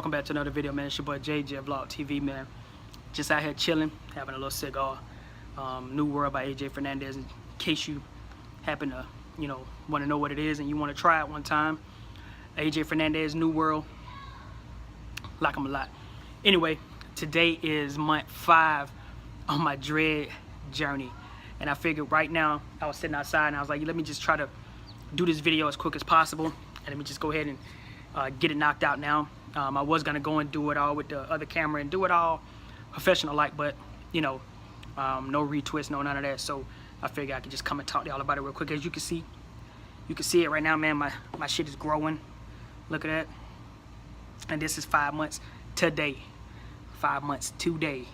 Welcome back to another video, man. It's your boy JJ Vlog TV, man. Just out here chilling, having a little cigar. New World by AJ Fernandez. In case you happen to, want to know what it is and you want to try it one time. AJ Fernandez, New World. Like him a lot. Anyway, today is month 5 on my dread journey. And I figured right now, I was sitting outside and I was like, let me just try to do this video as quick as possible. And let me just go ahead and get it knocked out now. I was gonna go and do it all with the other camera and do it all professional like, but no retwist, no none of that. So I figured I could just come and talk to y'all about it real quick. As you can see it right now, man. My shit is growing. Look at that. And this is 5 months today. 5 months today.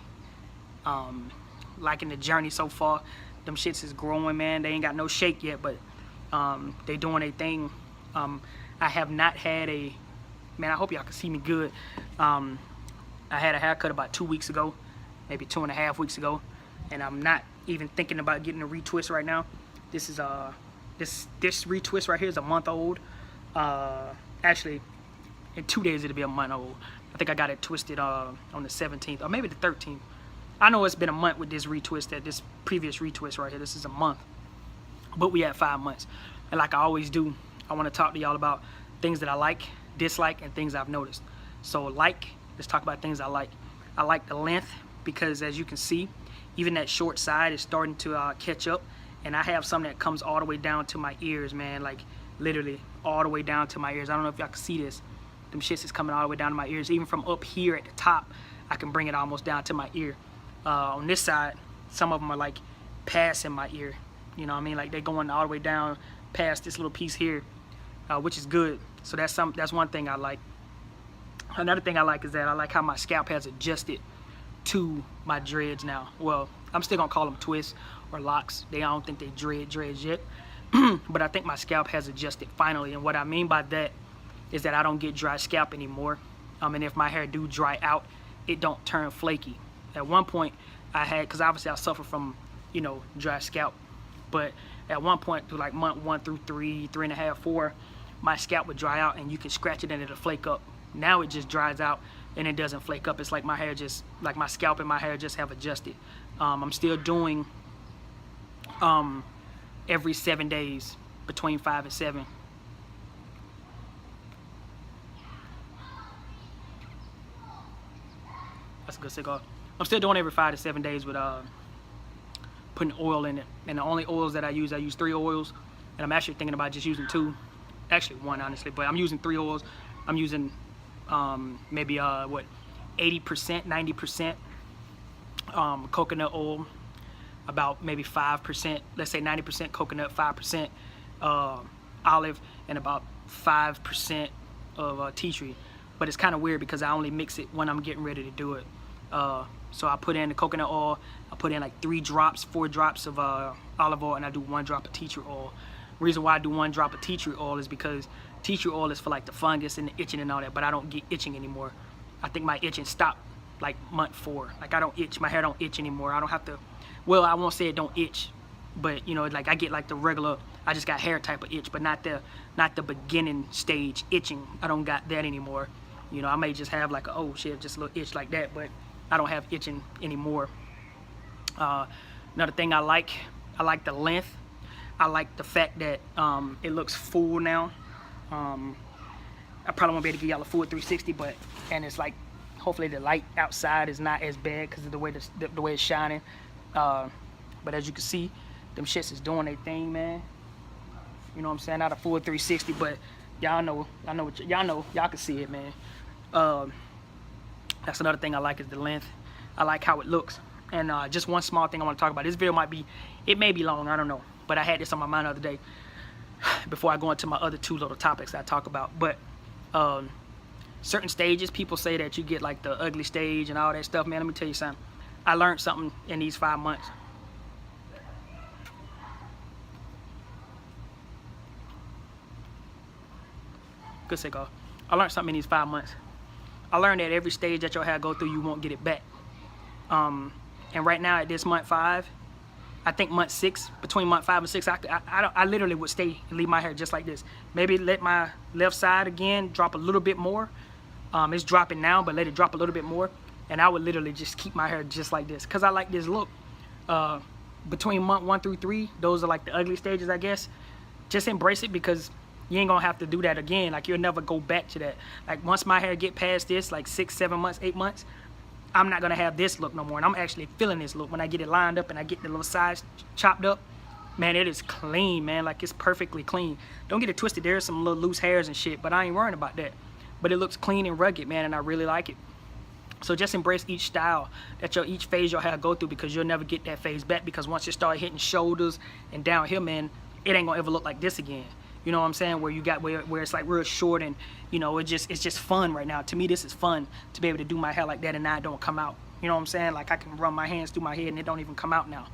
Liking the journey so far. Them shits is growing, man. They ain't got no shake yet, but they doing their thing. I have not had a, man, I hope y'all can see me good. I had a haircut about 2 weeks ago, maybe 2.5 weeks ago, and I'm not even thinking about getting a retwist right now. This is this retwist right here is a month old. Actually, in 2 days it'll be a month old. I think I got it twisted on the 17th or maybe the 13th. I know it's been a month with this retwist, this previous retwist right here. This is a month, but we had 5 months, and like I always do, I want to talk to y'all about things that I like, dislike, and things I've noticed. So let's talk about things I like. I like the length because, as you can see, even that short side is starting to catch up, and I have some that comes all the way down to my ears, man, like literally all the way down to my ears. I don't know if y'all can see this. Them shits is coming all the way down to my ears. Even from up here at the top, I can bring it almost down to my ear. On this side, some of them are like passing my ear. You know what I mean? Like they're going all the way down past this little piece here, which is good. So that's one thing I like. Another thing I like is that I like how my scalp has adjusted to my dreads now. Well, I'm still gonna call them twists or locks. I don't think they dreads yet. But I think my scalp has adjusted finally. And what I mean by that is that I don't get dry scalp anymore. And if my hair do dry out, it don't turn flaky. At one point I had, because obviously I suffer from, dry scalp. But at one point, through like month 1 through 3, 3.5, 4, my scalp would dry out and you can scratch it and it'll flake up. Now it just dries out and it doesn't flake up. It's like my hair just, like my scalp and my hair just have adjusted. I'm still doing every 7 days, between 5 and 7. That's a good cigar. I'm still doing every 5 to 7 days with putting oil in it. And the only oils that I use 3 oils. And I'm actually thinking about just using 2. Actually 1, honestly, but I'm using 3 oils. I'm using maybe 80%, 90% coconut oil, about maybe 5%, let's say 90% coconut, 5% olive, and about 5% of tea tree. But it's kind of weird because I only mix it when I'm getting ready to do it. So I put in the coconut oil, I put in like 4 drops of olive oil, and I do 1 drop of tea tree oil. The reason why I do 1 drop of tea tree oil is because tea tree oil is for like the fungus and the itching and all that, but I don't get itching anymore. I think my itching stopped like month 4. Like I don't itch, my hair don't itch anymore. I don't have to, well, I won't say it don't itch, but like I get like the regular, I just got hair type of itch, but not the beginning stage itching. I don't got that anymore. I may just have like oh shit, just a little itch like that, but I don't have itching anymore. Another thing I like the length. I like the fact that it looks full now. I probably won't be able to give y'all a full 360, and it's like hopefully the light outside is not as bad because of the way the way it's shining. But as you can see, them shits is doing their thing, man. You know what I'm saying? Not a full 360, but y'all know, y'all can see it, man. That's another thing I like is the length. I like how it looks. And just one small thing I want to talk about. This video may be long, I don't know. But I had this on my mind the other day before I go into my other 2 little topics I talk about. But certain stages, people say that you get like the ugly stage and all that stuff, man. Let me tell you something. I learned something in these 5 months. Good cigar. I learned something in these 5 months. I learned that every stage that your hair go through, you won't get it back. And right now at this month 5, I think month 6, between month 5 and 6, I literally would stay and leave my hair just like this. Maybe let my left side again drop a little bit more, It's dropping now, but let it drop a little bit more, and I would literally just keep my hair just like this because I like this look. Between month 1 through 3, those are like the ugly stages, I guess. Just embrace it, because you ain't gonna have to do that again. Like, you'll never go back to that. Like, once my hair get past this, like 6, 7 months, 8 months, I'm not gonna have this look no more. And I'm actually feeling this look when I get it lined up and I get the little sides chopped up. Man, it is clean, man. Like, it's perfectly clean. Don't get it twisted. There's some little loose hairs and shit, but I ain't worrying about that. But it looks clean and rugged, man, and I really like it. So just embrace each style that each phase your hair go through, because you'll never get that phase back, because once you start hitting shoulders and down here, man, it ain't gonna ever look like this again. You know what I'm saying? Where you got where it's like real short, and you know, it's just fun right now. To me, this is fun to be able to do my hair like that and now it don't come out. You know what I'm saying? Like, I can run my hands through my head and it don't even come out now.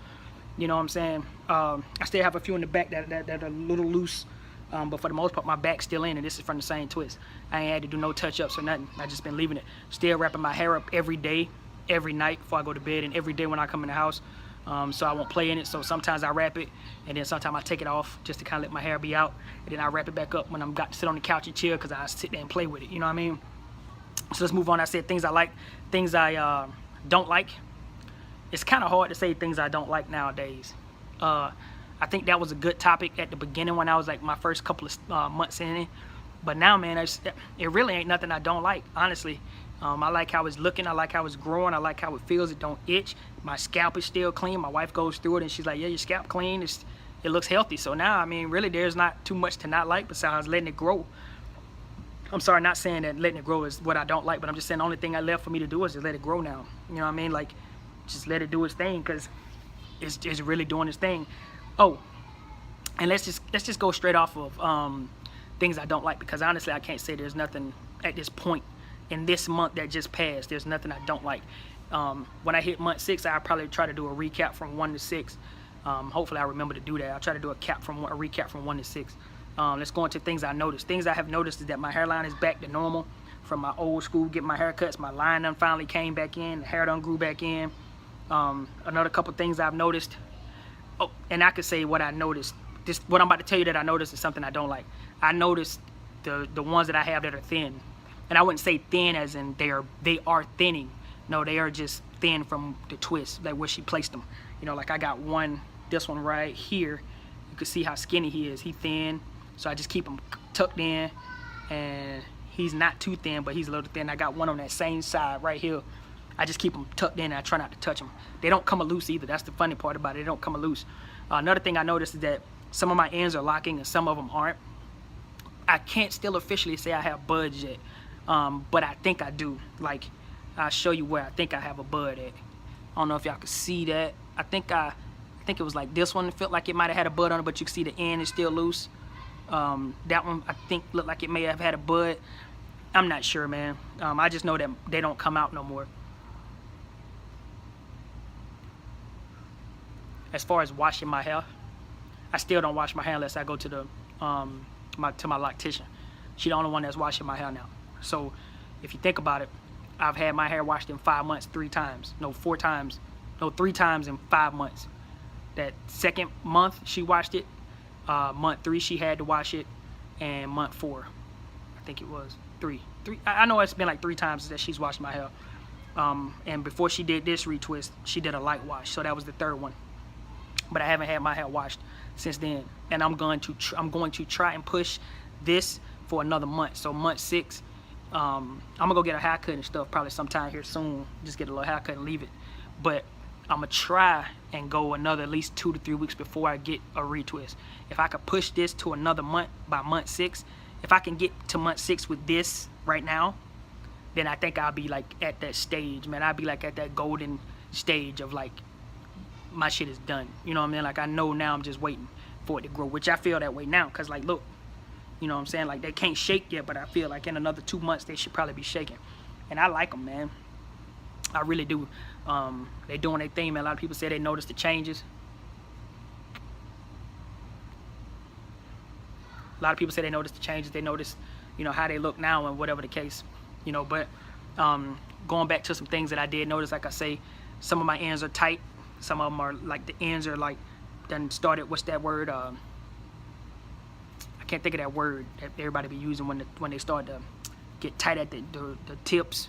You know what I'm saying? I still have a few in the back that are a little loose. But for the most part, my back's still in, and this is from the same twist. I ain't had to do no touch-ups or nothing. I just been leaving it. Still wrapping my hair up every day, every night before I go to bed, and every day when I come in the house. So I won't play in it. So sometimes I wrap it, and then sometimes I take it off just to kind of let my hair be out, and then I wrap it back up when I'm got to sit on the couch and chill, because I sit there and play with it. You know what I mean? So let's move on. I said things I like, things I don't like. It's kind of hard to say things I don't like nowadays. I think that was a good topic at the beginning when I was like my first couple of months in it. But now, man, it really ain't nothing I don't like, honestly. I like how it's looking. I like how it's growing. I like how it feels. It don't itch. My scalp is still clean. My wife goes through it and she's like, yeah, your scalp clean. It looks healthy. So now, I mean, really, there's not too much to not like besides letting it grow. I'm sorry, not saying that letting it grow is what I don't like, but I'm just saying the only thing I left for me to do is just let it grow now. You know what I mean? Like, just let it do its thing, because it's really doing its thing. Oh, and let's just go straight off of things I don't like, because honestly, I can't say there's nothing at this point in this month that just passed. There's nothing I don't like. When I hit month 6, I'll probably try to do a recap from 1 to 6. Hopefully I remember to do that. I'll try to do a recap from 1 to 6. Let's go into things I noticed. Things I have noticed is that my hairline is back to normal from my old school getting my haircuts. My line done finally came back in. The hair done grew back in. Another couple things I've noticed. Oh, and I could say what I noticed. What I'm about to tell you that I noticed is something I don't like. I noticed the ones that I have that are thin. And I wouldn't say thin as in they are thinning. No, they are just thin from the twist, like where she placed them. You know, like I got this one right here. You can see how skinny he is. He thin. So I just keep him tucked in. And he's not too thin, but he's a little thin. I got one on that same side right here. I just keep them tucked in, and I try not to touch them. They don't come loose either. That's the funny part about it. They don't come loose. Another thing I noticed is that some of my ends are locking and some of them aren't. I can't still officially say I have buds yet, but I think I do. Like, I'll show you where I think I have a bud at. I don't know if y'all can see that. I think it was like this one. It felt like it might have had a bud on it, but you can see the end is still loose. That one I think looked like it may have had a bud. I'm not sure, man. I just know that they don't come out no more. As far as washing my hair, I still don't wash my hair unless I go to my loctician. She's the only one that's washing my hair now. So if you think about it, I've had my hair washed in 5 months 3 times. No, 4 times. No, 3 times in 5 months. That second month she washed it. Month 3 she had to wash it, and month 4, I think it was 3. I know it's been like 3 times that she's washed my hair. And before she did this retwist, she did a light wash. So that was the 3rd one. But I haven't had my hair washed since then, and I'm going to try and push this for another month. So month 6, I'm gonna go get a haircut and stuff probably sometime here soon. Just get a little haircut and leave it. But I'm gonna try and go another at least 2 to 3 weeks before I get a retwist. If I could push this to another month by month 6, if I can get to month 6 with this right now, then I think I'll be like at that stage, man. I'll be like at that golden stage of like, my shit is done. You know what I mean? Like, I know now I'm just waiting for it to grow, which I feel that way now, because like, look, you know what I'm saying? Like, they can't shake yet, but I feel like in another 2 months they should probably be shaking. And I like them, man. I really do. They doing their thing, man. A lot of people say they notice the changes. A lot of people say they notice the changes. They notice, you know, how they look now and whatever the case, you know. But going back to some things that I did notice, like I say, some of my ends are tight. Some of them are like, the ends are like done started, what's that word? I can't think of that word that everybody be using when they start to get tight at the tips,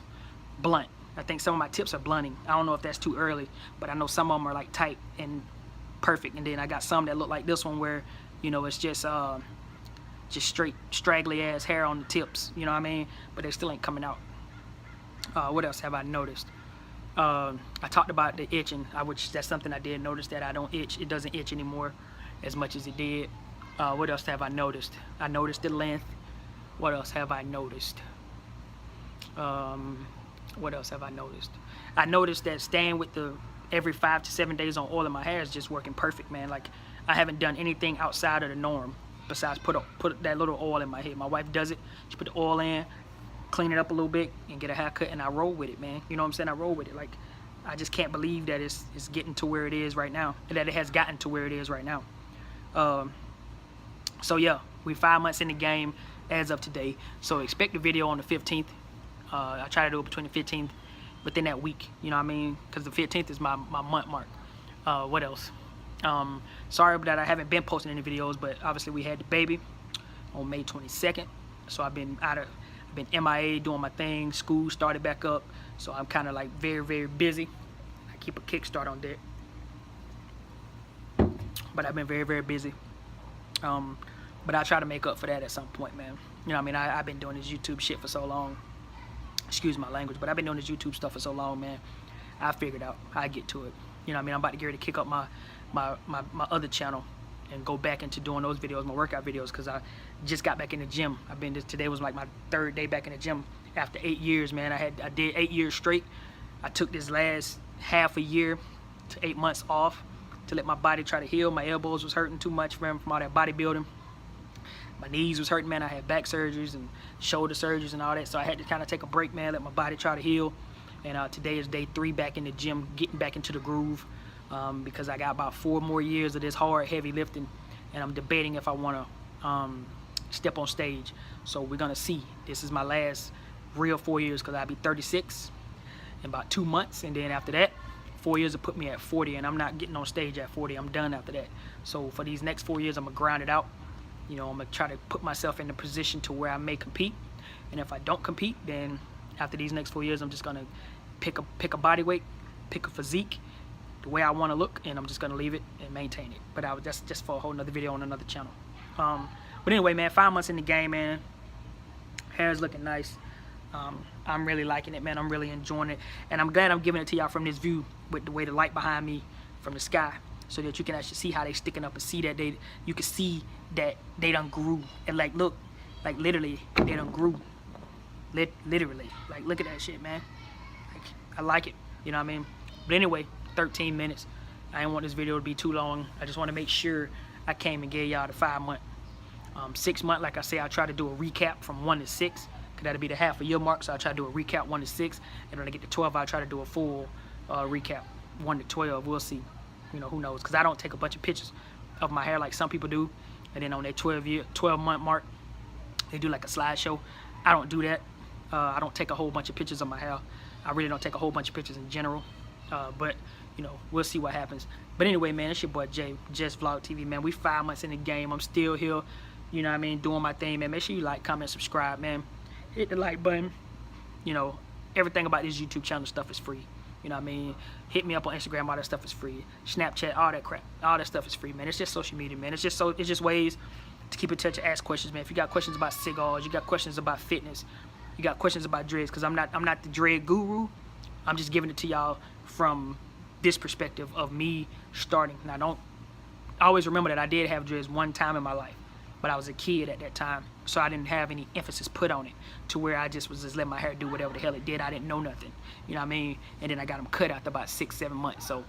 blunt. I think some of my tips are blunting. I don't know if that's too early, but I know some of them are like tight and perfect. And then I got some that look like this one where, you know, it's just straight straggly ass hair on the tips, you know what I mean? But they still ain't coming out. What else have I noticed? I talked about the itching, which that's something I did notice, that I don't itch. It doesn't itch anymore as much as it did. What else have I noticed? I noticed the length. What else have I noticed? What else have I noticed? I noticed that staying with the every 5 to 7 days on oil in my hair is just working perfect, man. Like, I haven't done anything outside of the norm besides put that little oil in my head. My wife does it. She put the oil in, clean it up a little bit, and get a haircut, and I roll with it, man. You know what I'm saying? I roll with it. Like, I just can't believe that it's getting to where it is right now, and that it has gotten to where it is right now. So yeah, we're 5 months in the game as of today. So expect the video on the 15th. I try to do it between the 15th, within that week, you know what I mean? Because the 15th is my month mark. What else? Sorry that I haven't been posting any videos, but obviously we had the baby on May 22nd. So I've been MIA doing my thing. School started back up, so I'm kind of like very, very busy. I keep a kickstart on deck, but I've been very, very busy. But I try to make up for that at some point, man. You know what I mean? I've been doing this YouTube shit for so long. Excuse my language, but I've been doing this YouTube stuff for so long, man. I figured out how I get to it. You know what I mean? I'm about to get ready to kick up my other channel and go back into doing those videos, my workout videos, because I just got back in the gym. Today was like my 3rd day back in the gym after 8 years, man. I did 8 years straight. I took this last half a year to 8 months off to let my body try to heal. My elbows was hurting too much from all that bodybuilding. My knees was hurting, man. I had back surgeries and shoulder surgeries and all that, so I had to kind of take a break, man, let my body try to heal. And today is day 3 back in the gym, getting back into the groove, because I got about 4 more years of this hard, heavy lifting, and I'm debating if I want to step on stage. So we're going to see. This is my last real 4 years, because I'll be 36 in about 2 months, and then after that, 4 years will put me at 40, and I'm not getting on stage at 40. I'm done after that. So for these next 4 years, I'm going to grind it out. You know, I'm going to try to put myself in a position to where I may compete. And if I don't compete, then after these next 4 years, I'm just going to pick a body weight, pick a physique, the way I want to look, and I'm just going to leave it and maintain it. But that's just for a whole nother video on another channel. But anyway, man, 5 months in the game, man. Hair's looking nice. I'm really liking it, man. I'm really enjoying it. And I'm glad I'm giving it to y'all from this view with the way the light behind me from the sky, so that you can actually see how they sticking up and see that you can see that they done grew. And like, look, like literally they done grew. Literally, like, look at that shit, man. Like, I like it, you know what I mean? But anyway, 13 minutes. I didn't want this video to be too long. I just want to make sure I came and gave y'all the 5 month. 6 month, like I say, I try to do a recap from 1 to 6, because that'll be the half a year mark. So I try to do a recap 1 to 6, and when I get to 12, I try to do a full recap 1 to 12. We'll see. You know, who knows? Because I don't take a bunch of pictures of my hair like some people do, and then on their 12 month mark, they do like a slideshow. I don't do that. I don't take a whole bunch of pictures of my hair. I really don't take a whole bunch of pictures in general. But you know, we'll see what happens. But anyway, man, it's your boy Jay, Just Vlog TV, man. We 5 months in the game. I'm still here. You know what I mean? Doing my thing, man. Make sure you like, comment, subscribe, man. Hit the like button. You know, everything about this YouTube channel stuff is free. You know what I mean? Hit me up on Instagram. All that stuff is free. Snapchat, all that crap. All that stuff is free, man. It's just social media, man. It's just ways to keep in touch and ask questions, man. If you got questions about cigars, you got questions about fitness, you got questions about dreads, because I'm not the dread guru. I'm just giving it to y'all from this perspective of me starting. And I always remember that I did have dreads one time in my life, but I was a kid at that time, so I didn't have any emphasis put on it to where I just was letting my hair do whatever the hell it did. I didn't know nothing, you know what I mean? And then I got them cut after about 6-7 months. So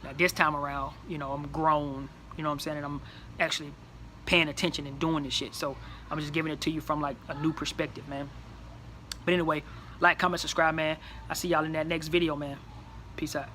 now this time around, you know, I'm grown, you know what I'm saying, and I'm actually paying attention and doing this shit. So I'm just giving it to you from like a new perspective, man. But anyway, like, comment, subscribe, man. I'll see y'all in that next video, man. Peace out.